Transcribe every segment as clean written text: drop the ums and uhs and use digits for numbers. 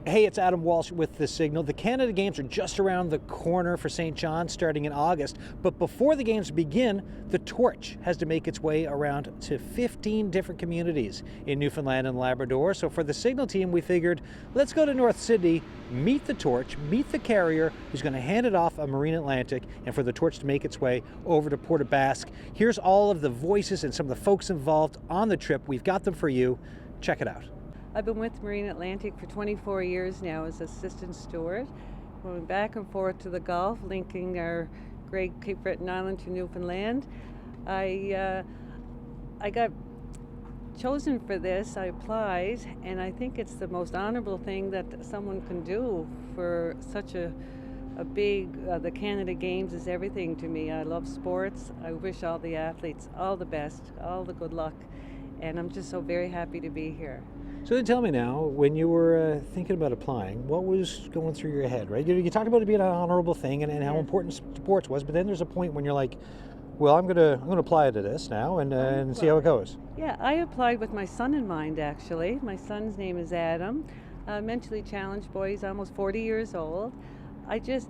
Hey, it's Adam Walsh with The Signal. The Canada Games are just around the corner for St. John, starting in August. But before the games begin, the torch has to make its way around to 15 different communities in Newfoundland and Labrador. So for the Signal team, we figured, let's go to North Sydney, meet the torch, meet the carrier who's going to hand it off on Marine Atlantic, and for the torch to make its way over to Port aux Basques. Here's all of the voices and some of the folks involved on the trip. We've got them for you. Check it out. I've been with Marine Atlantic for 24 years now as assistant steward, going back and forth to the Gulf, linking our great Cape Breton Island to Newfoundland. I got chosen for this. I applied, and I think it's the most honorable thing that someone can do for such a big. The Canada Games is everything to me. I love sports. I wish all the athletes all the best, all the good luck, and I'm just so very happy to be here. So then tell me now, when you were thinking about applying, what was going through your head, right? You talked about it being an honorable thing and how important sports was, but then there's a point when you're like, well, I'm gonna apply to this now and see how it goes. Yeah, I applied with my son in mind, actually. My son's name is Adam, a mentally challenged boy. He's almost 40 years old.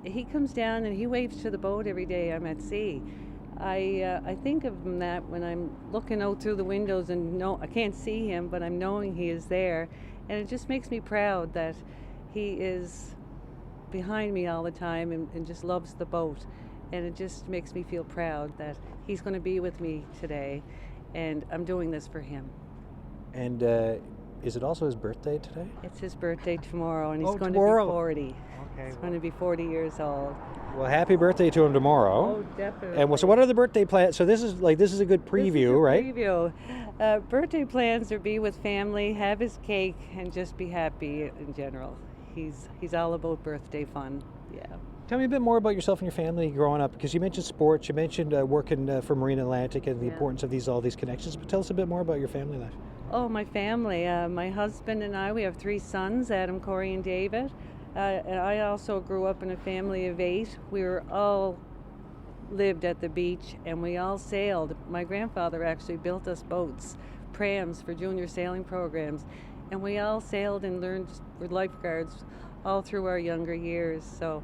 He comes down and he waves to the boat every day I'm at sea. I think of him that when I'm looking out through the windows and I can't see him, but I'm knowing he is there, and it just makes me proud that he is behind me all the time and just loves the boat, and it just makes me feel proud that he's going to be with me today, and I'm doing this for him. And is it also his birthday today? It's his birthday tomorrow, and he's going tomorrow. to be 40. Okay. He's going to be 40 years old. Well, happy birthday to him tomorrow. Oh, definitely. And so what are the birthday plans? So this is a good preview, right? Preview. Birthday plans are be with family, have his cake, and just be happy in general. He's all about birthday fun. Yeah. Tell me a bit more about yourself and your family growing up, because you mentioned sports, you mentioned working for Marine Atlantic and the importance of all these connections. But tell us a bit more about your family life. Oh, my family. My husband and I, we have 3 sons, Adam, Corey, and David. And I also grew up in a family of 8. We were all lived at the beach, and we all sailed. My grandfather actually built us boats, prams for junior sailing programs, and we all sailed and learned for lifeguards all through our younger years. So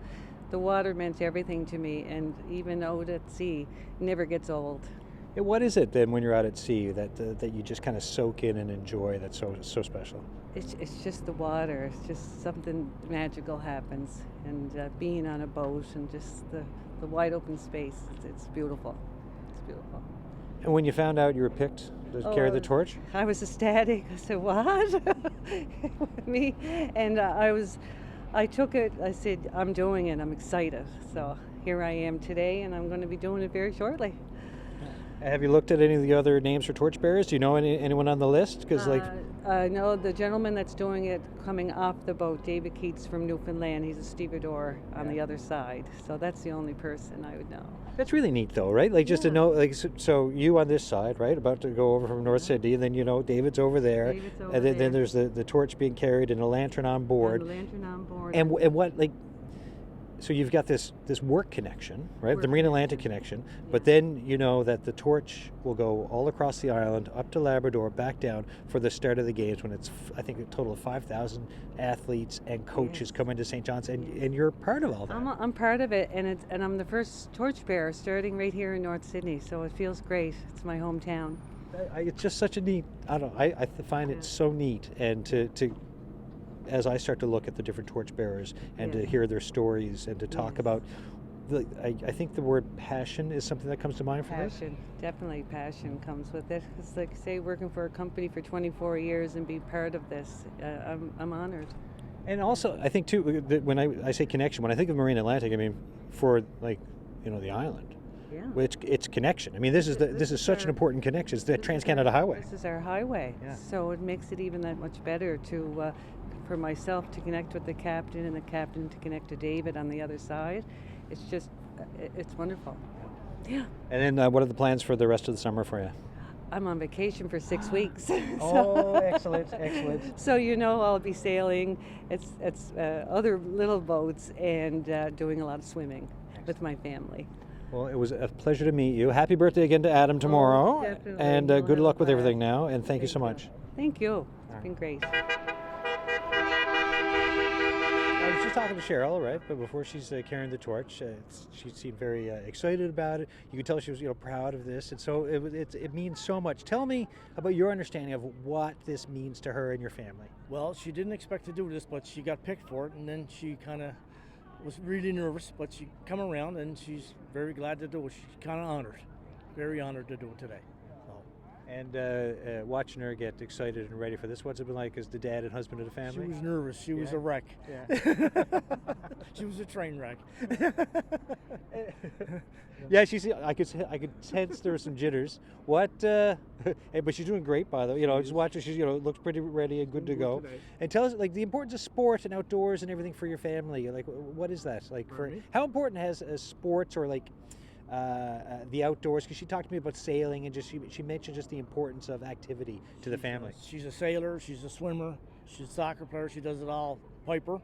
the water meant everything to me, and even out at sea never gets old. What is it then when you're out at sea that you just kind of soak in and enjoy that's so special? It's just the water. It's just something magical happens, and being on a boat and just the wide open space. It's beautiful. It's beautiful. And when you found out you were picked to carry the torch? I was ecstatic. I said, "What?" Me, and I took it. I said, "I'm doing it. I'm excited." So here I am today, and I'm going to be doing it very shortly. Have you looked at any of the other names for torchbearers? Do you know anyone on the list? Because no, the gentleman that's doing it coming off the boat, David Keats from Newfoundland. He's a stevedore on the other side, so that's the only person I would know. That's really neat, though, right? Like just to know, like so you on this side, right, about to go over from North Sydney, and then David's over there, and then there's the torch being carried and a lantern on board. And a lantern on board. And what like. So you've got this work connection, right? The Marine Atlantic connection, but then you know that the torch will go all across the island, up to Labrador, back down for the start of the games when it's, I think, a total of 5,000 athletes and coaches come into St. John's, and you're part of all that. I'm part of it, and I'm the first torchbearer starting right here in North Sydney, so it feels great. It's my hometown. It's just such a neat, I find it so neat, and to as I start to look at the different torchbearers and to hear their stories and to talk about, I think the word passion is something that comes to mind for this. Passion, definitely passion comes with it. It's like, say, working for a company for 24 years and be part of this. I'm honored. And also, I think too, that when I say connection, when I think of Marine Atlantic, I mean for the island. Yeah. It's connection. I mean, this is such an important connection. It's the Trans-Canada Highway. This is our highway. Yeah. So it makes it even that much better for myself to connect with the captain and the captain to connect to David on the other side. It's wonderful. Yeah. And then what are the plans for the rest of the summer for you? I'm on vacation for 6 weeks. Excellent. So I'll be sailing. It's other little boats and doing a lot of swimming with my family. Well, it was a pleasure to meet you. Happy birthday again to Adam tomorrow. Definitely. And good luck with everything now. And thank you so much. Thank you. It's been great. talking to Cheryl, right? But before she's carrying the torch, she seemed very excited about it. You could tell she was, proud of this, and so it means so much. Tell me about your understanding of what this means to her and your family. Well, she didn't expect to do this, but she got picked for it, and then she kind of was really nervous, but she come around, and she's very glad to do it. She's kind of honored, very honored to do it today. And watching her get excited and ready for this, what's it been like as the dad and husband of the family? She was nervous. She was a wreck. Yeah. She was a train wreck. Yeah, I could sense there were some jitters. What? Hey, but she's doing great, by the way. Just watch her. She's looks pretty ready and good to go. Today. And tell us the importance of sport and outdoors and everything for your family. Like, what is that like for? How important has sports or the outdoors? Because she talked to me about sailing and she mentioned just the importance of activity to the family. She's a sailor. She's a swimmer. She's a soccer player. She does it all. Piper,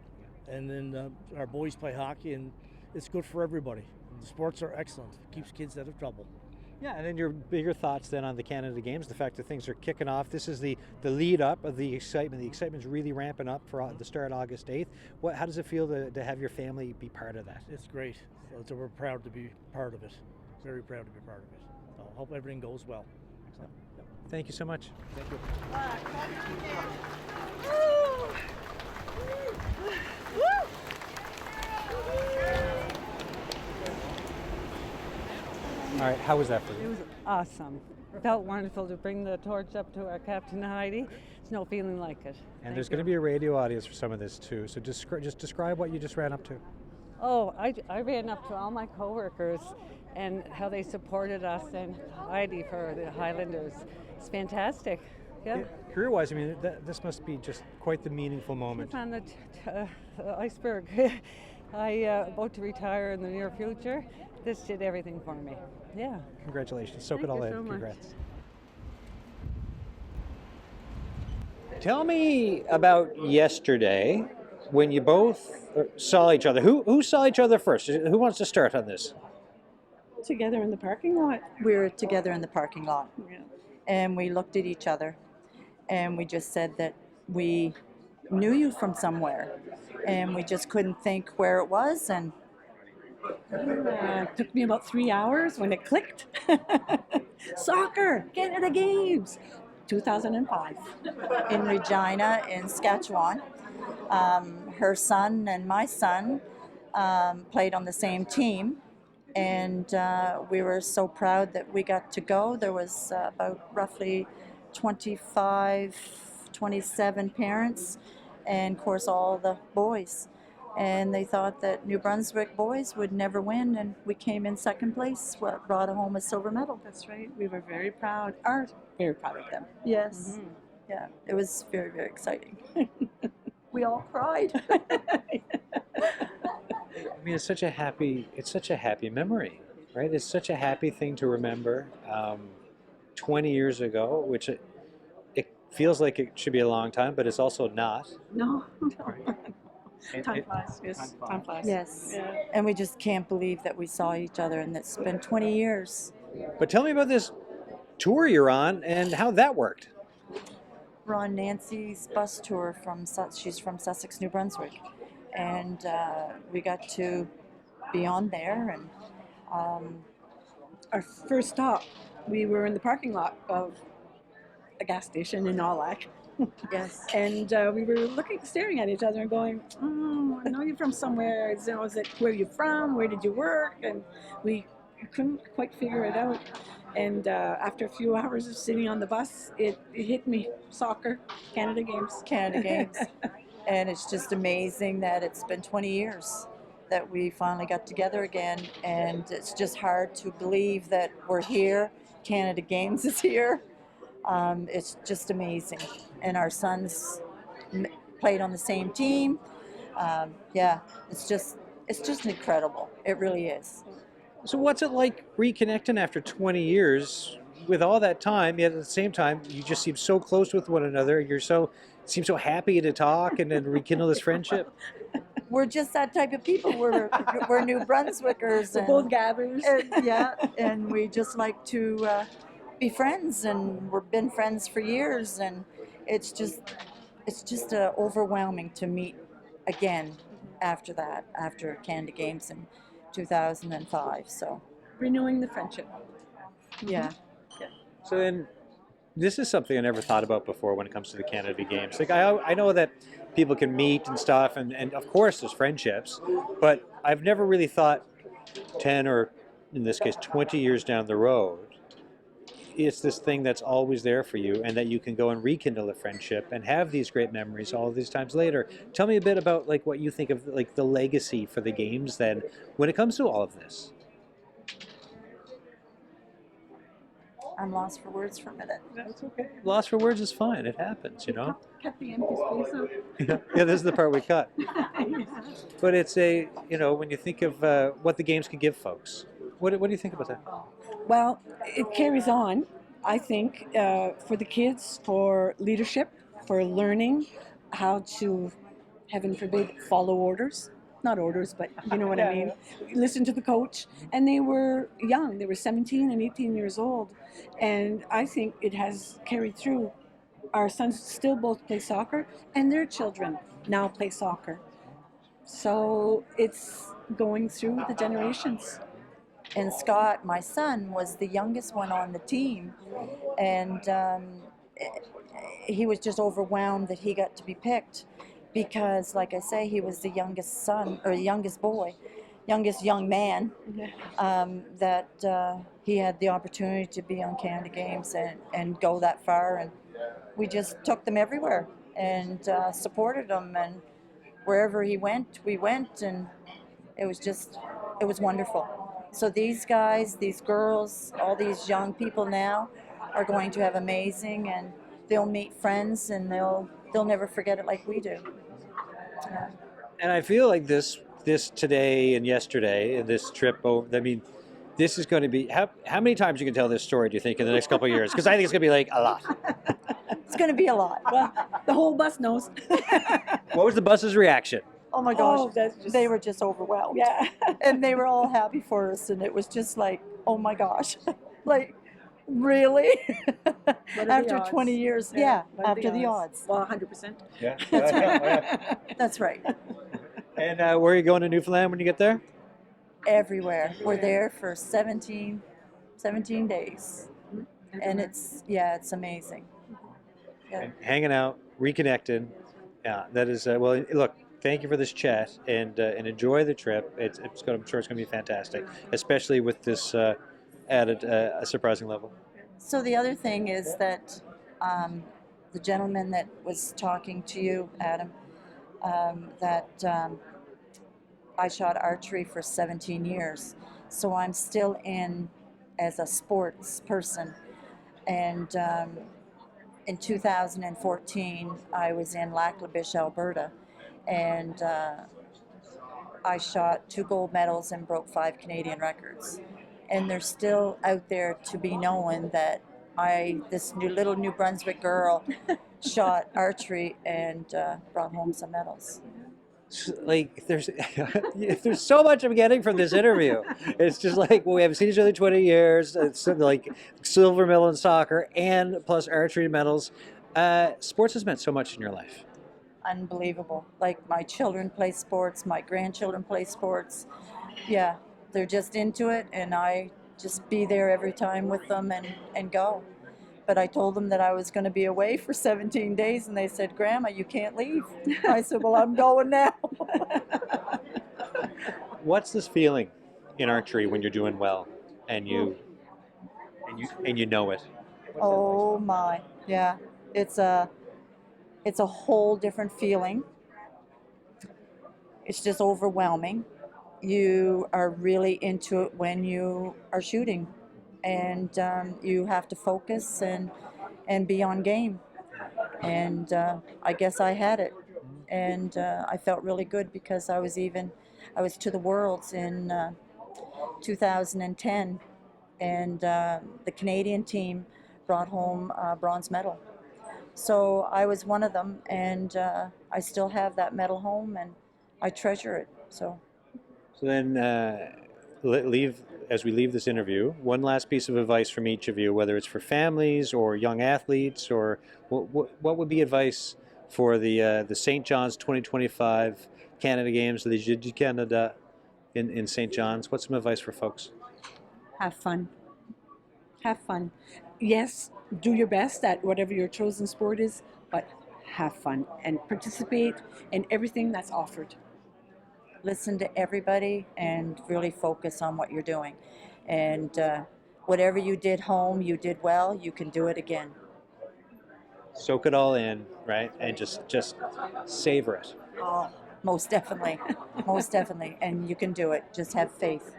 and then our boys play hockey, and it's good for everybody. The sports are excellent. It keeps kids out of trouble. Yeah, and then your bigger thoughts then on the Canada Games, the fact that things are kicking off. This is the lead up of the excitement. The excitement's really ramping up for the start August 8th. How does it feel to have your family be part of that? It's great. So we're proud to be part of it. Very proud to be part of it. So I hope everything goes well. So, yep. Thank you so much. Thank you. All right, how was that for you? It was awesome. Felt wonderful to bring the torch up to our Captain Heidi. There's no feeling like it. And there's going to be a radio audience for some of this too. So just describe what you just ran up to. Oh, I ran up to all my coworkers and how they supported us and Heidi for the Highlanders. It's fantastic. Yeah. Career-wise, I mean, this must be just quite the meaningful moment. It's on the iceberg. I about to retire in the near future. This did everything for me. Yeah. Congratulations. Soak Thank it all you in. so much. Congrats. Tell me about yesterday when you both saw each other. Who saw each other first? Who wants to start on this? Together in the parking lot. We were together in the parking lot, Yeah. and we looked at each other, and we just said that we knew you from somewhere, and we just couldn't think where it was. And It took me about 3 hours when it clicked. Soccer, Canada Games, 2005. in Regina, in Saskatchewan, her son and my son played on the same team, and we were so proud that we got to go. There was about roughly 25, 27 parents, and of course all the boys. And they thought that New Brunswick boys would never win, and we came in second place, brought home a silver medal. That's right. We were very proud, are very proud of them. Yes. Yeah, it was very, very exciting. We all cried. I mean, it's such a happy memory, right? It's such a happy thing to remember. 20 years ago, which it feels like it should be a long time, but it's also not. No. And Time flies. Yes, time flies. Yes. Yeah. And we just can't believe that we saw each other, and it's been 20 years. But tell me about this tour you're on and how that worked. We're on Nancy's bus tour she's from Sussex, New Brunswick. And we got to be on there, and Our first stop, we were in the parking lot of a gas station in Nolak. yes. And we were staring at each other and going, I know you're from somewhere. Is it where you from? Where did you work? And we couldn't quite figure it out. And after a few hours of sitting on the bus, it hit me. Soccer, Canada Games. Canada Games. And it's just amazing that it's been 20 years that we finally got together again. And it's just hard to believe that we're here. Canada Games is here. It's just amazing. And our sons played on the same team. Yeah, it's just incredible. It really is. So what's it like reconnecting after 20 years with all that time, yet at the same time, you just seem so close with one another. Seem so happy to talk and then rekindle this friendship. We're just that type of people. We're New Brunswickers. We're both gathers. Yeah, and we just like to be friends, and we've been friends for years, and it's just overwhelming to meet again after that, after Canada Games in 2005. So Renewing the friendship. yeah. So then, this is something I never thought about before when it comes to the Canada Games. Like I know that people can meet and stuff, and of course there's friendships, but I've never really thought 10 or in this case 20 years down the road, it's this thing that's always there for you and that you can go and rekindle a friendship and have these great memories all these times later. Tell me a bit about like what you think of like the legacy for the games then when it comes to all of this. I'm lost for words for a minute. That's okay. Lost for words is fine. It happens, you know. Cut the empty space out. Yeah, this is the part we cut. Yeah. But it's a, you know, when you think of what the games can give folks, what do you think about that? Well, it carries on, I think, for the kids, for leadership, for learning how to, heaven forbid, follow orders. Not orders, but you know what I mean. Listen to the coach. And they were young. They were 17 and 18 years old. And I think it has carried through. Our sons still both play soccer, and their children now play soccer. So it's going through the generations. And Scott, my son, was the youngest one on the team, and he was just overwhelmed that he got to be picked because, like I say, he was the youngest son, or the youngest boy, youngest young man, that he had the opportunity to be on Canada Games and go that far, and we just took them everywhere and supported him, and wherever he went, we went, and it was wonderful. So these guys, these girls, all these young people now are going to have amazing, and they'll meet friends, and they'll never forget it like we do. Yeah. And I feel like this today and yesterday, and this trip over, I mean, this is going to be, how many times you can tell this story, do you think, in the next couple of years? Because I think it's going to be like a lot. It's going to be a lot. Well, the whole bus knows. What was the bus's reaction? Oh my gosh, Oh, that's just- they were just overwhelmed. Yeah. And they were all happy for us, and it was just like, oh my gosh, like, really? What are the After odds? 20 years, yeah, What are after the odds. Well, 100%. Yeah. That's right. And where are you going to Newfoundland when you get there? Everywhere. We're there for 17 days. And it's amazing. Yeah. And hanging out, reconnecting. Yeah, that is, well, look, thank you for this chat and enjoy the trip. I'm sure it's going to be fantastic, especially with this added a surprising level. So the other thing is that the gentleman that was talking to you, Adam, I shot archery for 17 years. So I'm still in as a sports person. And in 2014, I was in Lac-La-Biche, Alberta, and I shot 2 gold medals and broke 5 Canadian records. And they're still out there to be known that this little New Brunswick girl, shot archery and brought home some medals. Like there's so much I'm getting from this interview. It's just like, well, we haven't seen each other 20 years. It's like silver medal in soccer and plus archery medals. Sports has meant so much in your life. Unbelievable. Like my children play sports, my grandchildren play sports. Yeah, they're just into it, and I just be there every time with them and go. But I told them that I was going to be away for 17 days, and they said, Grandma, you can't leave. I said, well, I'm going now. What's this feeling in archery when you're doing well and you know it? Oh my, yeah. It's a whole different feeling. It's just overwhelming. You are really into it when you are shooting, and you have to focus and be on game. And I guess I had it, and I felt really good because I was to the Worlds in 2010, and the Canadian team brought home a bronze medal. So I was one of them, and I still have that medal home, and I treasure it. So then, as we leave this interview, one last piece of advice from each of you, whether it's for families or young athletes, or what would be advice for the St. John's 2025 Canada Games, Les Jeux du Canada in St. John's. What's some advice for folks? Have fun. Have fun. Yes, do your best at whatever your chosen sport is, but have fun and participate in everything that's offered. Listen to everybody and really focus on what you're doing. And whatever you did home, you did well, you can do it again. Soak it all in, right? And just savor it. Oh, most definitely. Most definitely. And you can do it. Just have faith.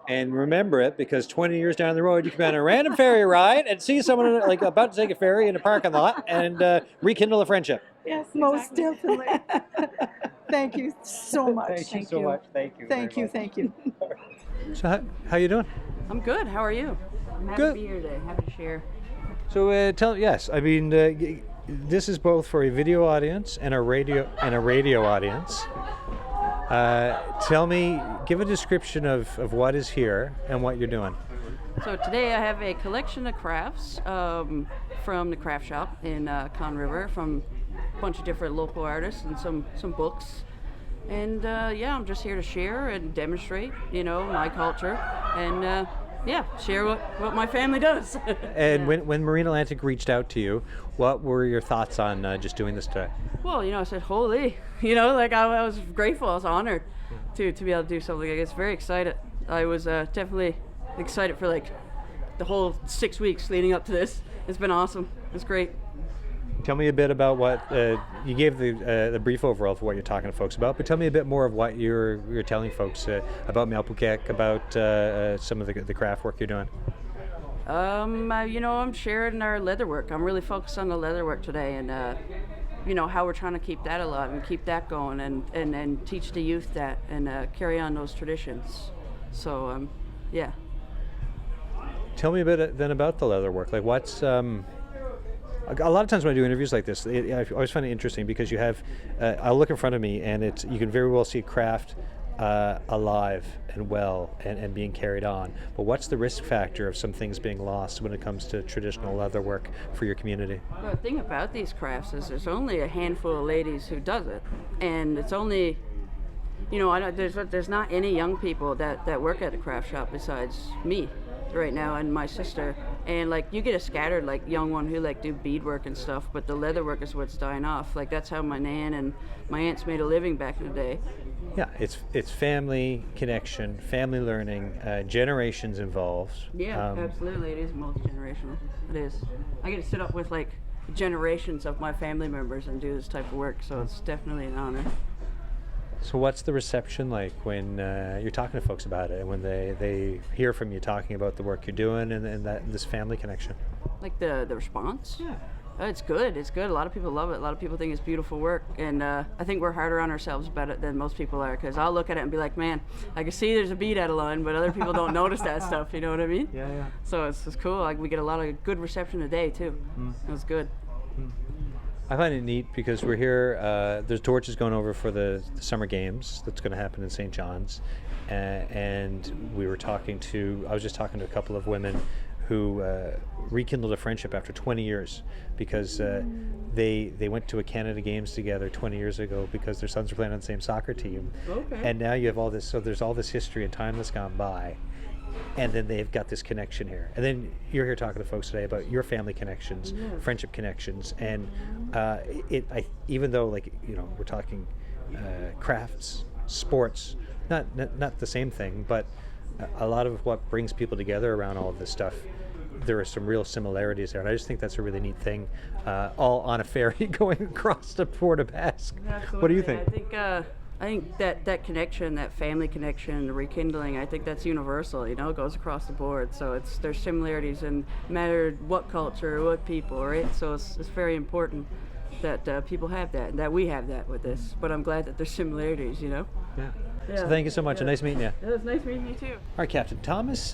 And remember it, because 20 years down the road, you can be on a random ferry ride and see someone like about to take a ferry in a parking lot and rekindle a friendship. Yes, Most definitely. Thank you so much. Thank you so much. Thank you. Thank you. Thank you. So how you doing? I'm good. How are you? I'm happy Good. to be here today. Happy to share. So yes, I mean this is both for a video audience and a radio audience. Tell me, give a description of what is here and what you're doing. So today I have a collection of crafts from the craft shop in Con River, from a bunch of different local artists and some books. And yeah, I'm just here to share and demonstrate, my culture and share what my family does. And when Marine Atlantic reached out to you, what were your thoughts on just doing this today? Well, I said, holy, I was grateful, I was honored to be able to do something like this. Very excited. I was definitely excited for the whole 6 weeks leading up to this. It's been awesome. It's great. Tell me a bit about what you gave the brief overall for what you're talking to folks about, but tell me a bit more of what you're telling folks about Melpukek, about some of the craft work you're doing. I'm sharing our leatherwork. I'm really focused on the leatherwork today, and how we're trying to keep that alive and keep that going, and teach the youth that, and carry on those traditions. So yeah. Tell me a bit then about the leatherwork. Like what's a lot of times when I do interviews like this, I always find it interesting because you have, I'll look in front of me and you can very well see craft alive and well and being carried on. But what's the risk factor of some things being lost when it comes to traditional leatherwork for your community? Well, the thing about these crafts is there's only a handful of ladies who does it, and it's only, there's not any young people that work at the craft shop besides me right now and my sister, and you get a scattered young one who do beadwork and stuff, but the leatherwork is what's dying off. That's how my nan and my aunts made a living back in the day. Yeah, it's family connection, family learning, generations involved. Yeah, absolutely, it is multi-generational. It is. I get to sit up with generations of my family members and do this type of work, so it's definitely an honor. So what's the reception like when you're talking to folks about it, and when they hear from you talking about the work you're doing and this family connection? The response? Yeah. It's good. It's good. A lot of people love it. A lot of people think it's beautiful work, and I think we're harder on ourselves about it than most people are, because I'll look at it and be like, man, I can see there's a bead out of line, but other people don't notice that stuff, you know what I mean? Yeah, yeah. So it's cool. We get a lot of good reception today, too. It was good. I find it neat because we're here, there's torches going over for the summer games that's going to happen in St. John's, and I was just talking to a couple of women who rekindled a friendship after 20 years because they went to a Canada Games together 20 years ago because their sons were playing on the same soccer team. Okay. And now you have all this, so there's all this history and time that's gone by. And then they've got this connection here. And then you're here talking to folks today about your family connections, friendship connections. And even though we're talking crafts, sports, not the same thing, but a lot of what brings people together around all of this stuff, there are some real similarities there. And I just think that's a really neat thing, all on a ferry going across the Port of Basque. Absolutely. What do you think? I think that connection, that family connection, the rekindling, I think that's universal, it goes across the board. So there's similarities in no matter what culture, what people, right? So it's very important that people have that, and that we have that with this. But I'm glad that there's similarities, Yeah. So thank you so much, and nice meeting you. It was nice meeting you too. All right, Captain Thomas,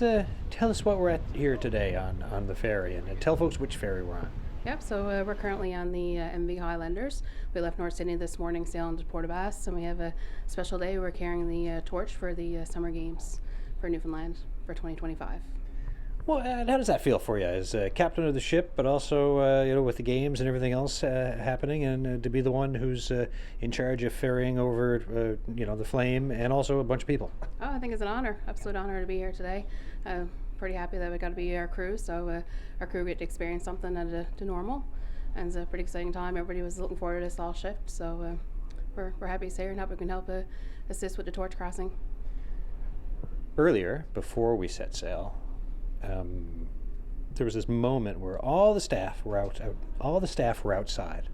tell us what we're at here today on the ferry, and tell folks which ferry we're on. Yep, so we're currently on the MV Highlanders. We left North Sydney this morning, sailing to Port of Basque, and we have a special day. We're carrying the torch for the Summer Games for Newfoundland for 2025. Well, and how does that feel for you as captain of the ship, but also with the games and everything else happening, and to be the one who's in charge of ferrying over the flame and also a bunch of people? Oh, I think it's an honor, absolute honor to be here today. Pretty happy that we got to be our crew, so our crew get to experience something to normal, and it's a pretty exciting time. Everybody was looking forward to this all shift, so we're happy to stay here and hope we can help assist with the torch crossing. Earlier, before we set sail, there was this moment where all the staff were outside,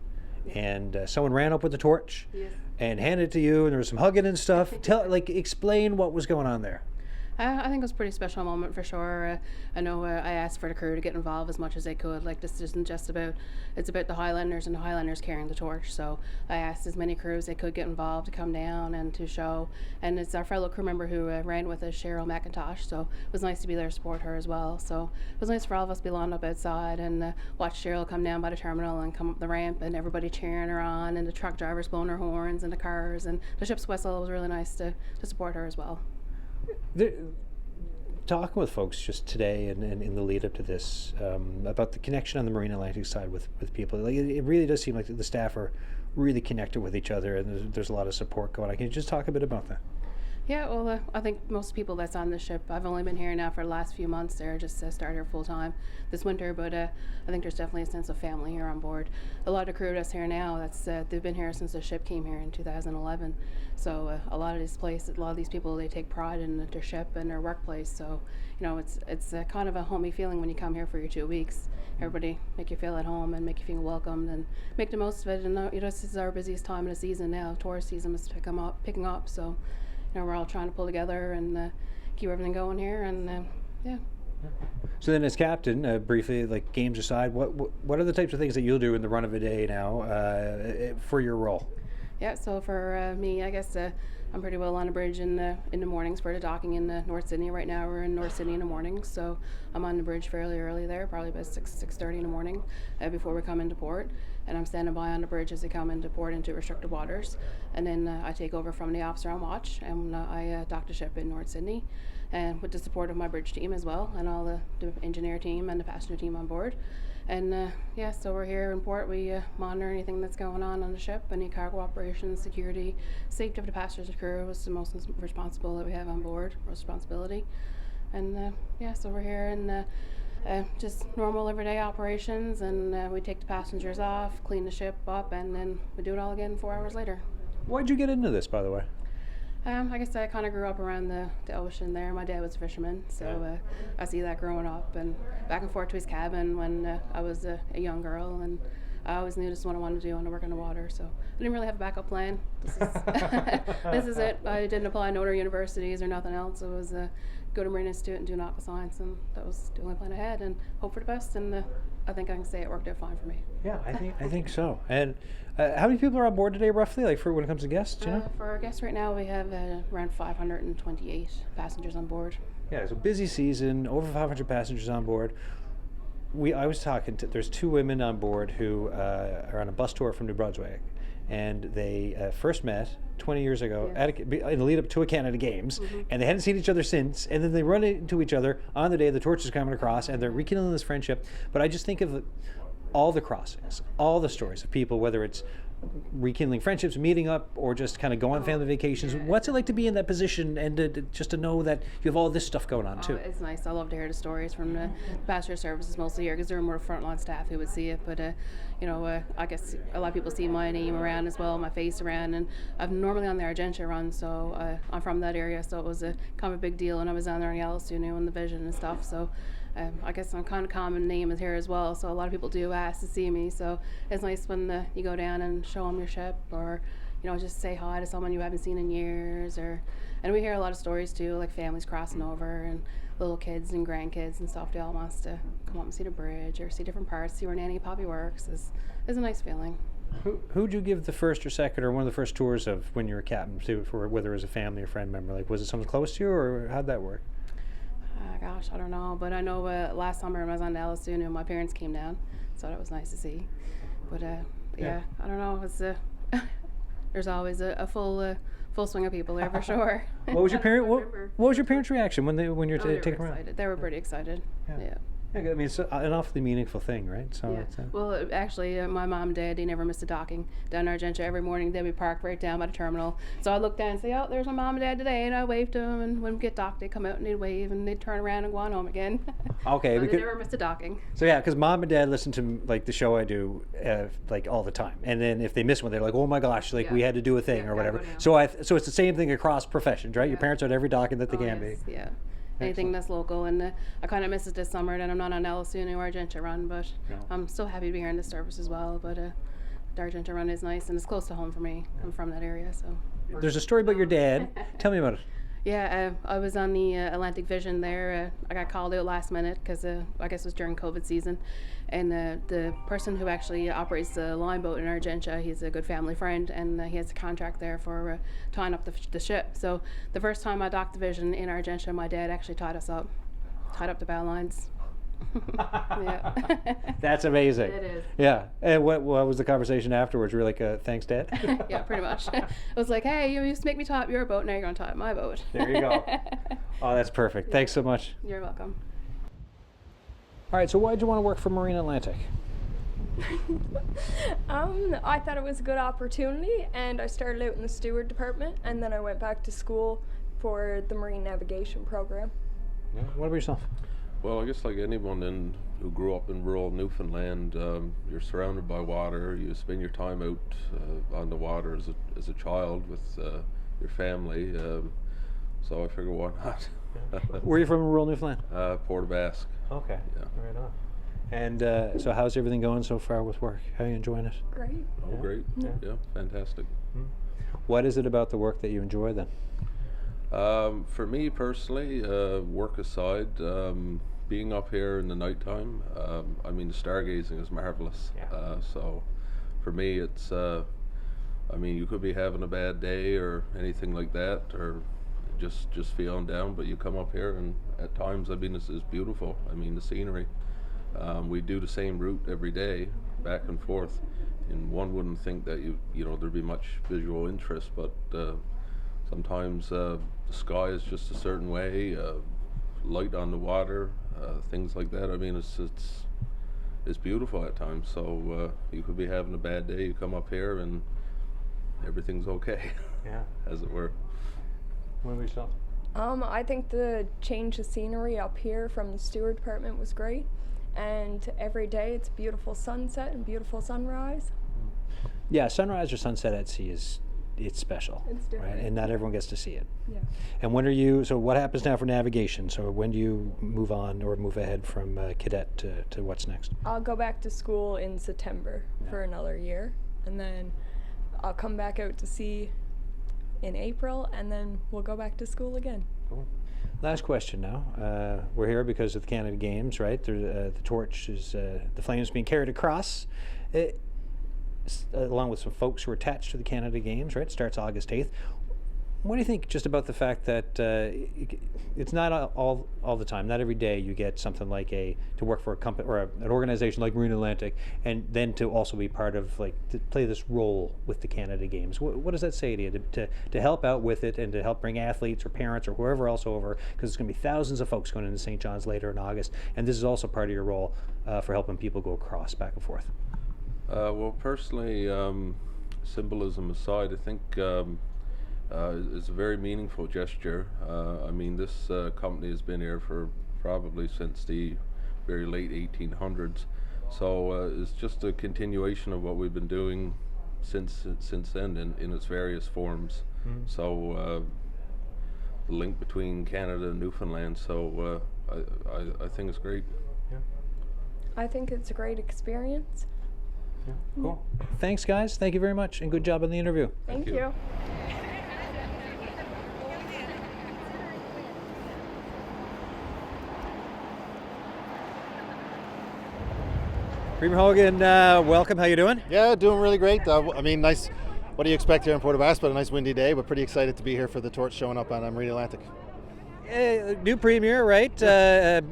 and someone ran up with the torch. Yes. And handed it to you, and there was some hugging and stuff. Explain what was going on there. I think it was a pretty special moment for sure. I know I asked for the crew to get involved as much as they could. Like, this isn't just it's about the Highlanders and the Highlanders carrying the torch. So I asked as many crews they could get involved to come down and to show. And it's our fellow crew member who ran with us, Cheryl McIntosh. So it was nice to be there to support her as well. So it was nice for all of us to be lined up outside and watch Cheryl come down by the terminal and come up the ramp, and everybody cheering her on, and the truck drivers blowing their horns, and the cars and the ship's whistle. It was really nice to support her as well. Talking with folks just today and in the lead up to this about the connection on the Marine Atlantic side with people, it really does seem like the staff are really connected with each other, and there's a lot of support going on. Can you just talk a bit about that? Yeah, well, I think most people that's on the ship, I've only been here now for the last few months. They're just started here full time this winter, but I think there's definitely a sense of family here on board. A lot of the crew that's here now, they've been here since the ship came here in 2011. So a lot of these people, they take pride in their ship and their workplace. So it's kind of a homey feeling when you come here for your 2 weeks. Everybody make you feel at home and make you feel welcomed and make the most of it. And this is our busiest time of the season now. Tourist season is picking up. So we're all trying to pull together and keep everything going here, and yeah. So then, as captain, briefly, like games aside, what are the types of things that you'll do in the run of a day now for your role? Yeah, so for me, I guess I'm pretty well on the bridge in the mornings for the docking in North Sydney. Right now we're in North Sydney in the morning, so I'm on the bridge fairly early there, probably about 6:30 in the morning before we come into port. And I'm standing by on the bridge as they come into port into restricted waters. And then I take over from the officer on watch, and I dock the ship in North Sydney, and with the support of my bridge team as well, and all the engineer team and the passenger team on board. And so we're here in port. We monitor anything that's going on the ship, any cargo operations, security, safety of the passengers and crew is the most responsible that we have on board, responsibility. And so we're here and just normal everyday operations, and we take the passengers off, clean the ship up, and then we do it all again 4 hours later. Why'd you get into this, by the way? I guess I kind of grew up around the ocean there. My dad was a fisherman, so I see that growing up and back and forth to his cabin when I was a young girl, and I always knew this is what I wanted to do. I wanted to work in the water, so I didn't really have a backup plan. This is it. I didn't apply to other universities or nothing else. It was go to Marine Institute and do nautical science, and that was the only plan I had, and hope for the best, and I think I can say it worked out fine for me. Yeah, I think so. And how many people are on board today, roughly, like for when it comes to guests, you know? For our guests right now, we have around 528 passengers on board. Yeah, it's a busy season, over 500 passengers on board. I was talking to, there's 2 women on board who are on a bus tour from New Brunswick, and they first met 20 years ago in the lead up to a Canada Games, and they hadn't seen each other since, and then they run into each other on the day the torch is coming across, and they're rekindling this friendship. But I just think of all the crossings, all the stories of people, whether it's rekindling friendships, meeting up, or just kind of go on family vacations. What's it like to be in that position and just to know that you have all this stuff going on too? It's nice. I love to hear the stories from the passenger services mostly here, because they're more frontline staff who would see it. But I guess a lot of people see my name around as well, my face around, and I'm normally on the Argentia run, so I'm from that area, so it was kind of a big deal. And I was down there in Yellowstone and the Vision and stuff, so I guess I'm kind of common name is here as well, so a lot of people do ask to see me. So it's nice when you go down and show them your ship, or just say hi to someone you haven't seen in years. And we hear a lot of stories too, like families crossing over and little kids and grandkids and stuff. They all wants to come up and see the bridge or see different parts, see where Nanny Poppy works. Is a nice feeling. Who'd you give the first or second or one of the first tours of when you were captain to, for whether it was a family or friend member? Like, was it someone close to you, or how'd that work? Gosh, I don't know, but I know last summer when I was on Yellowstone and my parents came down, so that was nice to see. But I don't know. It's there's always a full full swing of people there for sure. What was your parent? What was your parents' reaction when you're They were taking them around? excited. They were pretty excited. Yeah. Yeah, I mean, it's an awfully meaningful thing, right? So Yeah. it's, Well, actually, my mom and dad, they never missed a docking down in Argentia every morning. They'd be parked right down by the terminal. So I'd look down and say, oh, there's my mom and dad today. And I waved to them. And when we get docked, they'd come out and they'd wave and they'd turn around and go on home again. okay, So they because never missed a docking. so yeah, because mom and dad listen to like the show I do like all the time, and then if they miss one, they're like, oh my gosh, like Yeah. we had to do a thing Yeah, or gotta whatever. go down. So it's the same thing across professions, right? Your Yeah. parents are at every docking that they Oh, can yes, be. Yeah. Anything that's local, and I kind of miss it this summer that I'm not on LSU or Argentia run, but No. I'm still happy to be here in this service as well. But the Argentia run is nice, and it's close to home for me. I'm from that area, so. There's a story about your dad. Tell me about it. Yeah, I was on the Atlantic Vision there. I got called out last minute because I guess it was during COVID season. And the person who actually operates the line boat in Argentia, he's a good family friend, and he has a contract there for tying up the ship. So the first time I docked the Vision in Argentia, my dad actually tied up the bow lines. Yeah. That's amazing. It is. Yeah. And what was the conversation afterwards? You were like, thanks, Dad? Yeah, pretty much. It was like, hey, you used to make me tie up your boat, now you're going to tie up my boat. There you go. Oh, that's perfect. Thanks so much. You're welcome. All right, so why did you want to work for Marine Atlantic? I thought it was a good opportunity, and I started out in the steward department, and then I went back to school for the marine navigation program. Yeah. What about yourself? Well, I guess like anyone who grew up in rural Newfoundland, you're surrounded by water. You spend your time out on the water as a child with your family. So I figure, why not? Where are you from in rural Newfoundland? Port of Basque. Okay. Yeah. Right on. And so how's everything going so far with work? How are you enjoying it? Great. Oh, Yeah. great. Yeah. Yeah, fantastic. What is it about the work that you enjoy then? For me personally, work aside, being up here in the nighttime, I mean, the stargazing is marvelous. Yeah. So for me, it's, I mean, you could be having a bad day or anything like that, or just feeling down, but you come up here and at times, I mean, it's beautiful. I mean, the scenery. We do the same route every day, back and forth, and one wouldn't think that you know there'd be much visual interest, but sometimes the sky is just a certain way, light on the water, things like that. I mean, it's beautiful at times. So you could be having a bad day, you come up here and everything's okay. Yeah. As it were. What about yourself? I think the change of scenery up here from the steward department was great, and every day it's beautiful sunset and beautiful sunrise. Yeah, sunrise or sunset at sea it's special. It's different. Right? And not everyone gets to see it. Yeah. And so what happens now for navigation? So when do you move on or move ahead from cadet to what's next? I'll go back to school in September for another year, and then I'll come back out to sea in April, and then we'll go back to school again. Cool. Last question now. We're here because of the Canada Games, right? The torch is, the flames being carried across, along with some folks who are attached to the Canada Games, right? It starts August 8th. What do you think just about the fact that it's not all the time, not every day you get something like to work for a company or an organization like Marine Atlantic, and then to also be part of, like, to play this role with the Canada Games? What does that say to you, to help out with it and to help bring athletes or parents or whoever else over, because there's going to be thousands of folks going into St. John's later in August, and this is also part of your role for helping people go across back and forth? Well, personally, symbolism aside, I think it's a very meaningful gesture. I mean, this company has been here for probably since the very late 1800s. So it's just a continuation of what we've been doing since then in its various forms. Mm-hmm. So the link between Canada and Newfoundland. So I think it's great. Yeah. I think it's a great experience. Yeah. Cool. Thanks, guys. Thank you very much, and good job on the interview. Thank you. Premier Hogan, welcome. How you doing? Yeah, doing really great. I mean, nice. What do you expect here in Port of Basque? But a nice windy day, but pretty excited to be here for the torch showing up on Marine Atlantic. New premier, right?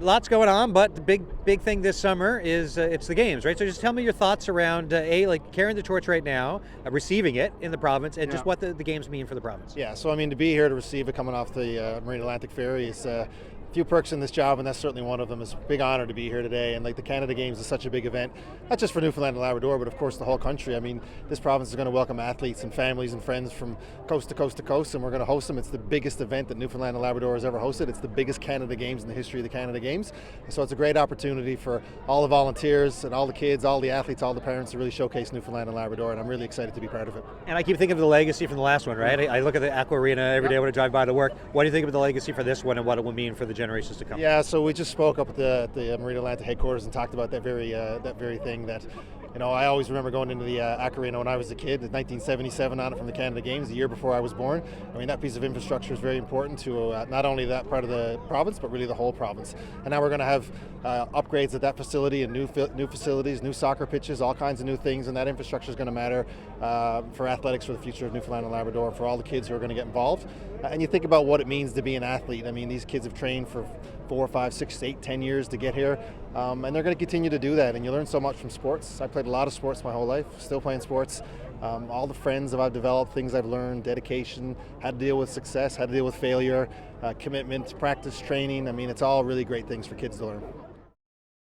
Lots going on, but the big thing this summer is it's the games, right? So just tell me your thoughts around like carrying the torch right now, receiving it in the province, and just what the games mean for the province. Yeah, so I mean, to be here to receive it coming off the Marine Atlantic ferry is few perks in this job, and that's certainly one of them. It's a big honor to be here today, and like the Canada Games is such a big event, not just for Newfoundland and Labrador, but of course the whole country. I mean, this province is going to welcome athletes and families and friends from coast to coast to coast, and we're going to host them. It's the biggest event that Newfoundland and Labrador has ever hosted. It's the biggest Canada Games in the history of the Canada Games, so it's a great opportunity for all the volunteers and all the kids, all the athletes, all the parents to really showcase Newfoundland and Labrador, and I'm really excited to be part of it. And I keep thinking of the legacy from the last one, right? I look at the Aqua Arena every day when I drive by to work. What do you think of the legacy for this one and what it will mean for the generations to come? Yeah, so we just spoke up at the Marine Atlantic headquarters and talked about that very thing that, you know, I always remember going into the Aqua Arena when I was a kid, in 1977 on it from the Canada Games, the year before I was born. I mean, that piece of infrastructure is very important to not only that part of the province, but really the whole province. And now we're going to have upgrades at that facility and new facilities, new soccer pitches, all kinds of new things, and that infrastructure is going to matter for athletics for the future of Newfoundland and Labrador, for all the kids who are going to get involved. And you think about what it means to be an athlete. I mean, these kids have trained for 4, 5, 6, 8, 10 years to get here, and they're going to continue to do that, and you learn so much from sports. I played a lot of sports my whole life, still playing sports. All the friends that I've developed, things I've learned, dedication, how to deal with success, how to deal with failure, commitment, practice, training. I mean, it's all really great things for kids to learn.